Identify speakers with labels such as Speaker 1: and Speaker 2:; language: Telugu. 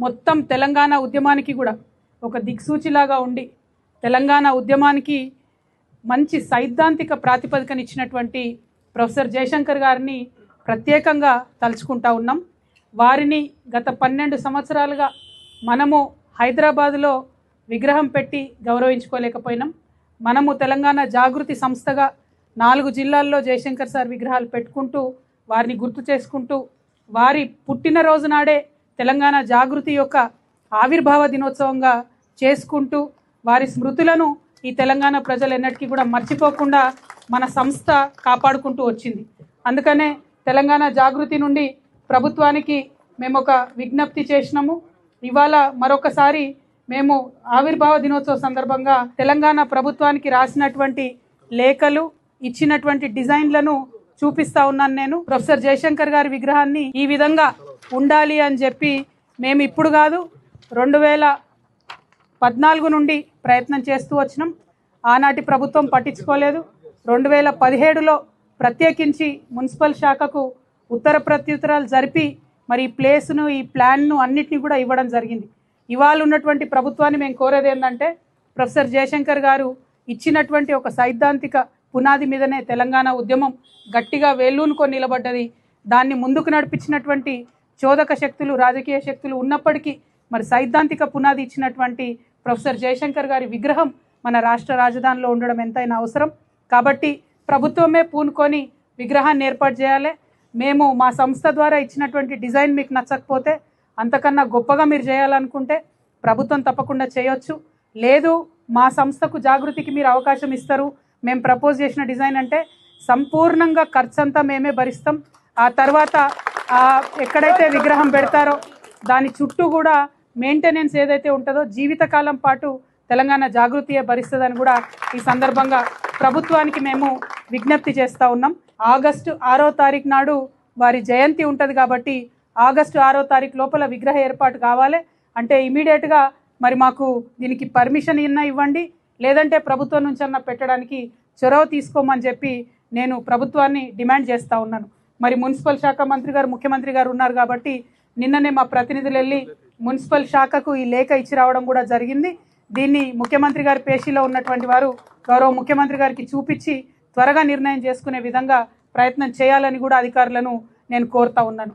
Speaker 1: మొత్తం తెలంగాణ ఉద్యమానికి కూడా ఒక దిక్సూచిలాగా ఉండి తెలంగాణ ఉద్యమానికి మంచి సైద్ధాంతిక ప్రాతిపదికనిచ్చినటువంటి ప్రొఫెసర్ జయశంకర్ గారిని ప్రత్యేకంగా తలుచుకుంటా ఉన్నాం. వారిని గత 12 సంవత్సరాలుగా మనము హైదరాబాదులో విగ్రహం పెట్టి గౌరవించుకోలేకపోయినాం. మనము తెలంగాణ జాగృతి సంస్థగా 4 జిల్లాల్లో జయశంకర్ సార్ విగ్రహాలు పెట్టుకుంటూ వారిని గుర్తు చేసుకుంటూ వారి పుట్టినరోజు నాడే తెలంగాణ జాగృతి యొక్క ఆవిర్భావ దినోత్సవంగా చేసుకుంటూ వారి స్మృతులను ఈ తెలంగాణ ప్రజలు ఎన్నటికీ కూడా మర్చిపోకుండా మన సంస్థ కాపాడుకుంటూ వచ్చింది. అందుకనే తెలంగాణ జాగృతి నుండి ప్రభుత్వానికి మేము ఒక విజ్ఞప్తి చేసినాము. ఇవాళ మరొకసారి మేము ఆవిర్భావ దినోత్సవ సందర్భంగా తెలంగాణ ప్రభుత్వానికి రాసినటువంటి లేఖలు ఇచ్చినటువంటి డిజైన్లను చూపిస్తా ఉన్నాను. నేను ప్రొఫెసర్ జయశంకర్ గారి విగ్రహాన్ని ఈ విధంగా ఉండాలి అని చెప్పి మేము ఇప్పుడు కాదు 2014 నుండి ప్రయత్నం చేస్తూ వచ్చినాం. ఆనాటి ప్రభుత్వం పట్టించుకోలేదు. 2017లో ప్రత్యేకించి మున్సిపల్ శాఖకు ఉత్తర ప్రత్యుత్తరాలు జరిపి మరి ఈ ప్లేస్ను ఈ ప్లాన్ను అన్నిటినీ కూడా ఇవ్వడం జరిగింది. ఇవాళ ఉన్నటువంటి ప్రభుత్వాన్ని మేము కోరేది ఏంటంటే ప్రొఫెసర్ జయశంకర్ గారు ఇచ్చినటువంటి ఒక సైద్ధాంతిక పునాది మీదనే తెలంగాణ ఉద్యమం గట్టిగా వేళ్ళూనుకొని నిలబడ్డది. దాన్ని ముందుకు నడిపించినటువంటి చోదక శక్తులు రాజకీయ శక్తులు ఉన్నప్పటికీ మరి సైద్ధాంతిక పునాది ఇచ్చినటువంటి ప్రొఫెసర్ జయశంకర్ గారి విగ్రహం మన రాష్ట్ర రాజధానిలో ఉండడం ఎంతైనా అవసరం. కాబట్టి ప్రభుత్వమే పూనుకొని విగ్రహాన్ని ఏర్పాటు చేయాలి. మేము మా సంస్థ ద్వారా ఇచ్చినటువంటి డిజైన్ మీకు నచ్చకపోతే అంతకన్నా గొప్పగా మీరు చేయాలనుకుంటే ప్రభుత్వం తప్పకుండా చేయొచ్చు. లేదు మా సంస్థకు జాగృతికి మీరు అవకాశం ఇస్తారు, మేము ప్రపోజ్ చేసిన డిజైన్ అంటే సంపూర్ణంగా ఖర్చంతా మేమే భరిస్తాం. ఆ తర్వాత ఎక్కడైతే విగ్రహం పెడతారో దాని చుట్టూ కూడా మెయింటెనెన్స్ ఏదైతే ఉంటుందో జీవితకాలం పాటు తెలంగాణ జాగృతియే భరిస్తుందని కూడా ఈ సందర్భంగా ప్రభుత్వానికి మేము విజ్ఞప్తి చేస్తూ ఉన్నాం. ఆగస్టు 6వ తారీఖు నాడు వారి జయంతి ఉంటుంది కాబట్టి ఆగస్టు 6వ తారీఖు లోపల విగ్రహ ఏర్పాటు కావాలి. అంటే ఇమీడియట్గా మరి మాకు దీనికి పర్మిషన్ ఇవ్వండి, లేదంటే ప్రభుత్వం నుంచి అన్న పెట్టడానికి చొరవ తీసుకోమని చెప్పి నేను ప్రభుత్వాన్ని డిమాండ్ చేస్తూ ఉన్నాను. మరి మున్సిపల్ శాఖ మంత్రి గారు ముఖ్యమంత్రి గారు ఉన్నారు కాబట్టి నిన్ననే మా ప్రతినిధులు వెళ్ళి మున్సిపల్ శాఖకు ఈ లేఖ ఇచ్చి రావడం కూడా జరిగింది. దీన్ని ముఖ్యమంత్రి గారి పేషీలో ఉన్నటువంటి వారు గౌరవ ముఖ్యమంత్రి గారికి చూపించి త్వరగా నిర్ణయం చేసుకునే విధంగా ప్రయత్నం చేయాలని కూడా అధికారులను నేను కోరుతా ఉన్నాను.